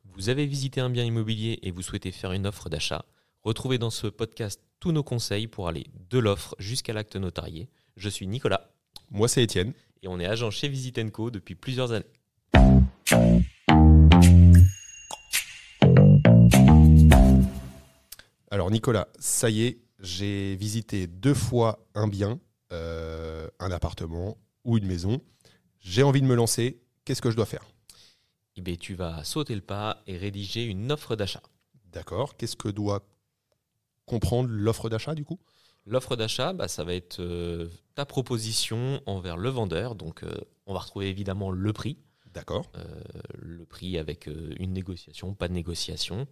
Vous avez visité un bien immobilier et vous souhaitez faire une offre d'achat. Retrouvez dans ce podcast tous nos conseils pour aller de l'offre jusqu'à l'acte notarié. Je suis Nicolas. Moi, c'est Étienne. Et on est agent chez Visit & Co depuis plusieurs années. Alors Nicolas, ça y est, j'ai visité 2 fois un bien, un appartement ou une maison. J'ai envie de me lancer. Qu'est-ce que je dois faire ? Eh bien, tu vas sauter le pas et rédiger une offre d'achat. D'accord. Qu'est-ce que doit comprendre l'offre d'achat du coup ? L'offre d'achat, ça va être ta proposition envers le vendeur. Donc, on va retrouver évidemment le prix. D'accord. Le prix avec une négociation, pas de négociation.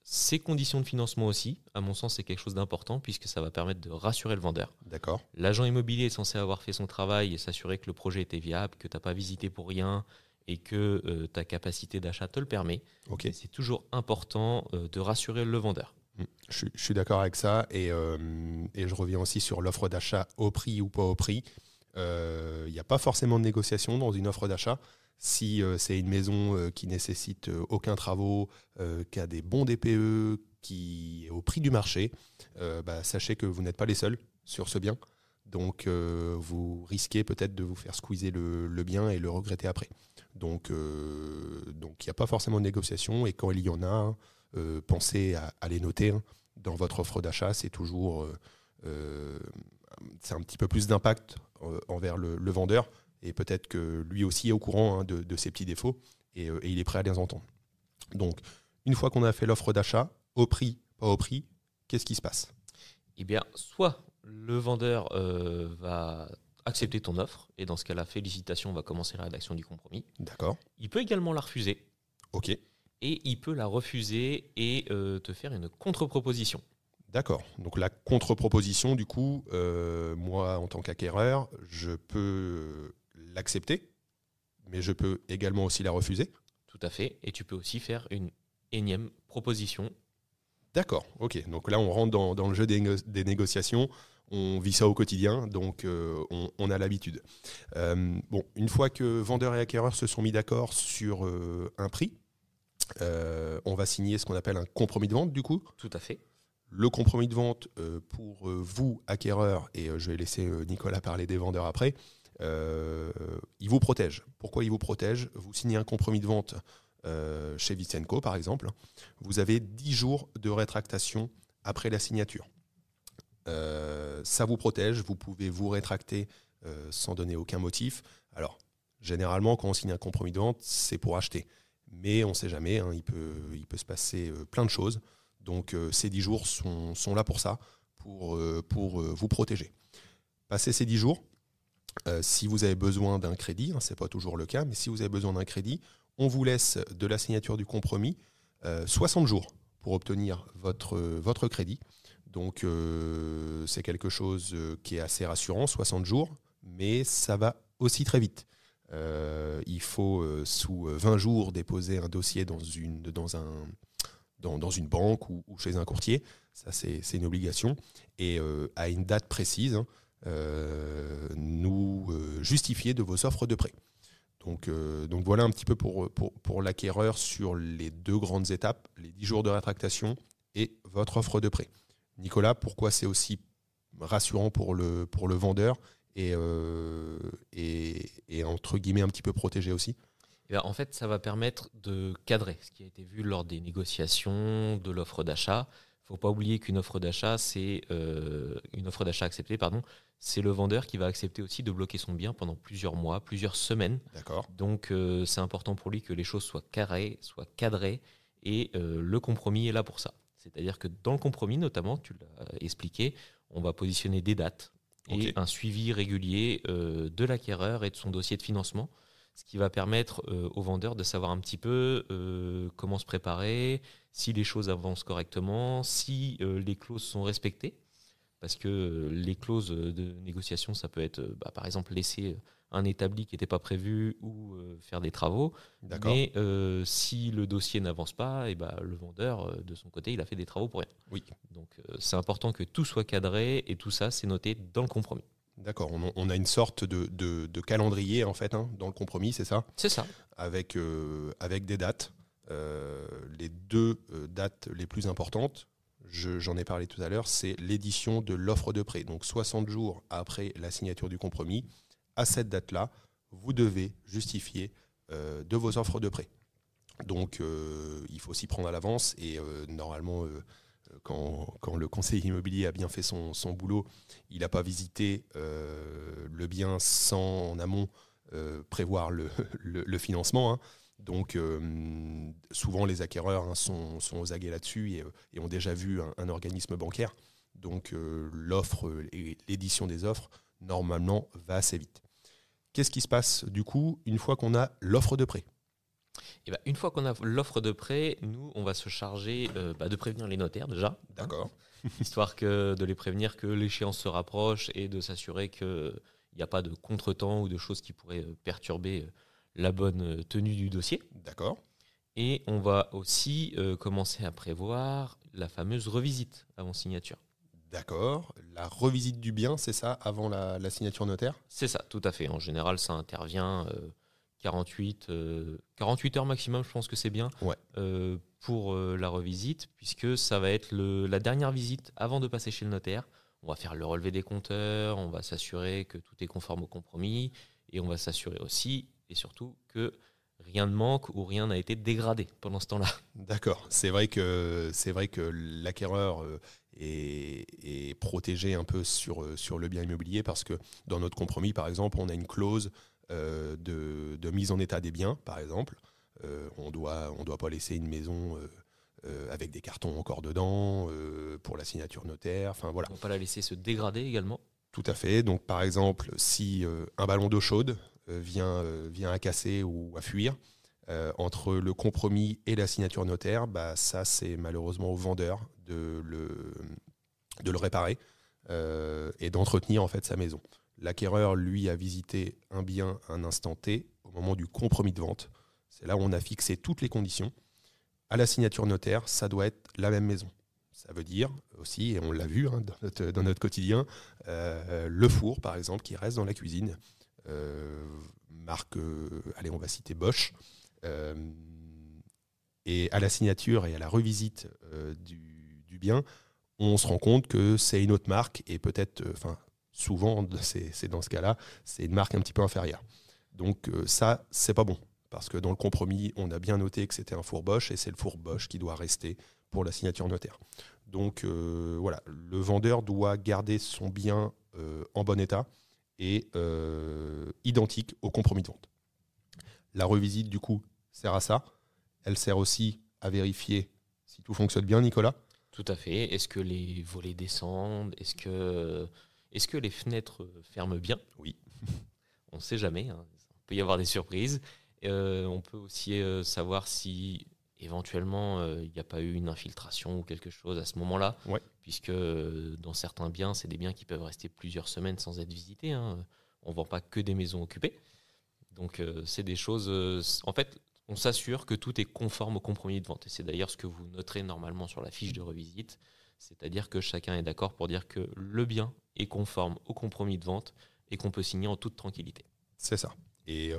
Ses conditions de financement aussi, à mon sens, c'est quelque chose d'important puisque ça va permettre de rassurer le vendeur. D'accord. L'agent immobilier est censé avoir fait son travail et s'assurer que le projet était viable, que tu n'as pas visité pour rien et que ta capacité d'achat te le permet. Ok. Et c'est toujours important de rassurer le vendeur. Je suis d'accord avec ça et je reviens aussi sur l'offre d'achat au prix ou pas au prix. Il n'y a pas forcément de négociation dans une offre d'achat. Si c'est une maison qui nécessite aucun travaux, qui a des bons DPE, qui est au prix du marché, sachez que vous n'êtes pas les seuls sur ce bien. Donc vous risquez peut-être de vous faire squeezer le bien et le regretter après. Donc il n'y a pas forcément de négociation et quand il y en a, pensez à les noter dans votre offre d'achat. C'est toujours c'est un petit peu plus d'impact envers le vendeur. Et peut-être que lui aussi est au courant de ses petits défauts et il est prêt à les entendre. Donc, une fois qu'on a fait l'offre d'achat, au prix, pas au prix, qu'est-ce qui se passe ? Eh bien, soit le vendeur va accepter ton offre, et dans ce cas-là, félicitations, on va commencer la rédaction du compromis. D'accord. Il peut également la refuser. Ok. Et il peut la refuser et te faire une contre-proposition. D'accord. Donc la contre-proposition, du coup, moi, en tant qu'acquéreur, je peux l'accepter, mais je peux également aussi la refuser. Tout à fait. Et tu peux aussi faire une énième proposition. D'accord. Ok. Donc là, on rentre dans le jeu des négociations. On vit ça au quotidien, donc on a l'habitude. Une fois que vendeur et acquéreur se sont mis d'accord sur un prix, on va signer ce qu'on appelle un compromis de vente, du coup. Tout à fait. Le compromis de vente, pour vous, acquéreurs, et je vais laisser Nicolas parler des vendeurs après, il vous protège. Pourquoi il vous protège ? Vous signez un compromis de vente chez Visit & Co, par exemple. Vous avez 10 jours de rétractation après la signature. Ça vous protège. Vous pouvez vous rétracter sans donner aucun motif. Alors, généralement, quand on signe un compromis de vente, c'est pour acheter. Mais on ne sait jamais, il peut se passer plein de choses. Donc ces 10 jours sont là pour ça, pour vous protéger. Passé ces 10 jours, si vous avez besoin d'un crédit, ce n'est pas toujours le cas, mais si vous avez besoin d'un crédit, on vous laisse de la signature du compromis 60 jours pour obtenir votre crédit. Donc c'est quelque chose qui est assez rassurant, 60 jours, mais ça va aussi très vite. Il faut sous 20 jours déposer un dossier dans une banque ou chez un courtier. Ça, c'est une obligation. Et à une date précise, nous justifier de vos offres de prêt. Donc voilà un petit peu pour l'acquéreur sur les 2 grandes étapes, les 10 jours de rétractation et votre offre de prêt. Nicolas, pourquoi c'est aussi rassurant pour le vendeur et entre guillemets un petit peu protégé aussi ? En fait, ça va permettre de cadrer ce qui a été vu lors des négociations de l'offre d'achat. Il ne faut pas oublier qu'une offre d'achat, c'est une offre d'achat acceptée, c'est le vendeur qui va accepter aussi de bloquer son bien pendant plusieurs mois, plusieurs semaines. D'accord. Donc, c'est important pour lui que les choses soient carrées, soient cadrées, et le compromis est là pour ça. C'est-à-dire que dans le compromis, notamment, tu l'as expliqué, on va positionner des dates et un suivi régulier de l'acquéreur et de son dossier de financement, ce qui va permettre au vendeur de savoir un petit peu comment se préparer, si les choses avancent correctement, si les clauses sont respectées. Parce que les clauses de négociation, ça peut être, par exemple, laisser un établi qui n'était pas prévu ou faire des travaux. D'accord. Mais si le dossier n'avance pas, le vendeur, de son côté, il a fait des travaux pour rien. Oui. Donc, c'est important que tout soit cadré et tout ça, c'est noté dans le compromis. D'accord, on a une sorte de calendrier en fait dans le compromis, c'est ça ? C'est ça. Avec des dates. Les deux dates les plus importantes, j'en ai parlé tout à l'heure, c'est l'édition de l'offre de prêt. Donc 60 jours après la signature du compromis, à cette date-là, vous devez justifier de vos offres de prêt. Donc il faut s'y prendre à l'avance et normalement, quand le conseiller immobilier a bien fait son boulot, il n'a pas visité le bien sans en amont prévoir le financement. Hein. Donc souvent les acquéreurs sont aux aguets là-dessus et ont déjà vu un organisme bancaire. Donc l'offre et l'édition des offres, normalement, va assez vite. Qu'est-ce qui se passe du coup une fois qu'on a l'offre de prêt ? Et une fois qu'on a l'offre de prêt, nous, on va se charger de prévenir les notaires déjà. D'accord. Histoire de les prévenir que l'échéance se rapproche et de s'assurer qu'il n'y a pas de contretemps ou de choses qui pourraient perturber la bonne tenue du dossier. D'accord. Et on va aussi commencer à prévoir la fameuse revisite avant signature. D'accord. La revisite du bien, c'est ça, avant la signature notaire ? C'est ça, tout à fait. En général, ça intervient 48 heures maximum, je pense que c'est bien, ouais. Pour la revisite, puisque ça va être la dernière visite avant de passer chez le notaire. On va faire le relevé des compteurs, on va s'assurer que tout est conforme au compromis, et on va s'assurer aussi, et surtout, que rien ne manque ou rien n'a été dégradé pendant ce temps-là. D'accord. C'est vrai que l'acquéreur est protégé un peu sur le bien immobilier parce que dans notre compromis, par exemple, on a une clause de mise en état des biens, par exemple. On doit pas laisser une maison avec des cartons encore dedans pour la signature notaire. Enfin, voilà. On ne va pas la laisser se dégrader également. Tout à fait. Donc, par exemple, si un ballon d'eau chaude vient à casser ou à fuir, entre le compromis et la signature notaire, ça, c'est malheureusement au vendeur de le réparer et d'entretenir en fait sa maison. L'acquéreur, lui, a visité un bien à un instant T au moment du compromis de vente. C'est là où on a fixé toutes les conditions. À la signature notaire, ça doit être la même maison. Ça veut dire aussi, et on l'a vu dans notre quotidien, le four, par exemple, qui reste dans la cuisine. Marque, allez, on va citer Bosch. Et à la signature et à la revisite du bien, on se rend compte que c'est une autre marque et peut-être, souvent, c'est dans ce cas-là, c'est une marque un petit peu inférieure. Donc ça, c'est pas bon. Parce que dans le compromis, on a bien noté que c'était un four Bosch et c'est le four Bosch qui doit rester pour la signature notaire. Donc voilà, le vendeur doit garder son bien en bon état et identique au compromis de vente. La revisite, du coup, sert à ça. Elle sert aussi à vérifier si tout fonctionne bien, Nicolas. Tout à fait. Est-ce que les volets descendent ? Est-ce que les fenêtres ferment bien ? Oui. On ne sait jamais. Hein. Il peut y avoir des surprises. On peut aussi savoir si éventuellement il n'y a pas eu une infiltration ou quelque chose à ce moment-là. Ouais. Puisque dans certains biens, c'est des biens qui peuvent rester plusieurs semaines sans être visités. Hein. On ne vend pas que des maisons occupées. Donc c'est des choses... en fait, on s'assure que tout est conforme au compromis de vente. Et c'est d'ailleurs ce que vous noterez normalement sur la fiche de revisite. C'est-à-dire que chacun est d'accord pour dire que le bien est conforme au compromis de vente et qu'on peut signer en toute tranquillité. C'est ça. Et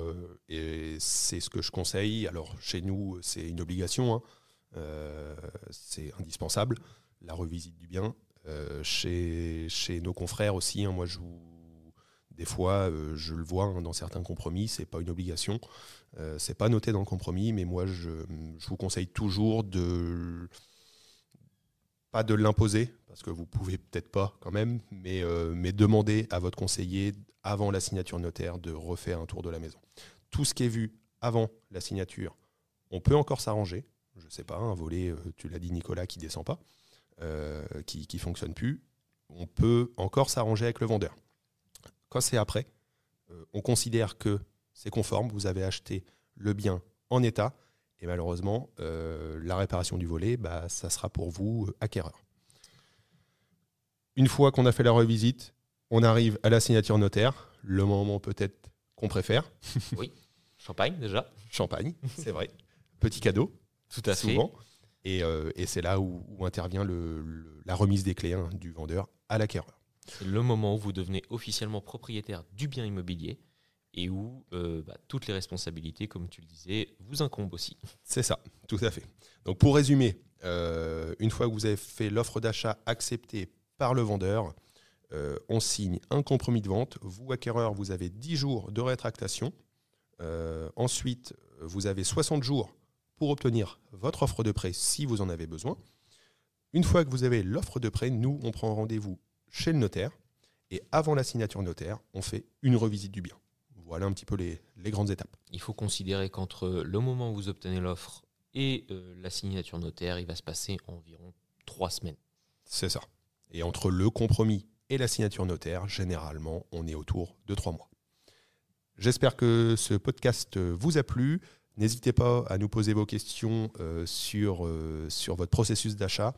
c'est ce que je conseille. Alors, chez nous, c'est une obligation. Hein. C'est indispensable, la revisite du bien. Chez nos confrères aussi, hein, moi, des fois, je le vois dans certains compromis, c'est pas une obligation. C'est pas noté dans le compromis, mais moi, je vous conseille toujours pas de l'imposer, parce que vous pouvez peut-être pas quand même, mais demander à votre conseiller, avant la signature notaire, de refaire un tour de la maison. Tout ce qui est vu avant la signature, on peut encore s'arranger. Je sais pas, un volet, tu l'as dit Nicolas, qui descend pas, qui fonctionne plus. On peut encore s'arranger avec le vendeur. Quand c'est après, on considère que c'est conforme, vous avez acheté le bien en état, et malheureusement, la réparation du volet, ça sera pour vous, acquéreur. Une fois qu'on a fait la revisite, on arrive à la signature notaire, le moment peut-être qu'on préfère. Oui, champagne déjà. Champagne, c'est vrai. Petit cadeau, tout à souvent. Et c'est là où intervient la remise des clés du vendeur à l'acquéreur. C'est le moment où vous devenez officiellement propriétaire du bien immobilier, et où toutes les responsabilités, comme tu le disais, vous incombent aussi. C'est ça, tout à fait. Donc pour résumer, une fois que vous avez fait l'offre d'achat acceptée par le vendeur, on signe un compromis de vente. Vous, acquéreur, vous avez 10 jours de rétractation. Ensuite, vous avez 60 jours pour obtenir votre offre de prêt si vous en avez besoin. Une fois que vous avez l'offre de prêt, nous, on prend rendez-vous chez le notaire. Et avant la signature notaire, on fait une revisite du bien. Voilà un petit peu les grandes étapes. Il faut considérer qu'entre le moment où vous obtenez l'offre et la signature notaire, il va se passer environ 3 semaines. C'est ça. Et entre le compromis et la signature notaire, généralement, on est autour de 3 mois. J'espère que ce podcast vous a plu. N'hésitez pas à nous poser vos questions sur votre processus d'achat,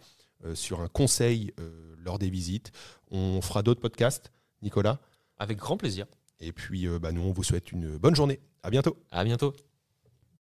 sur un conseil lors des visites. On fera d'autres podcasts, Nicolas. Avec grand plaisir. Et puis, nous, on vous souhaite une bonne journée. À bientôt. À bientôt.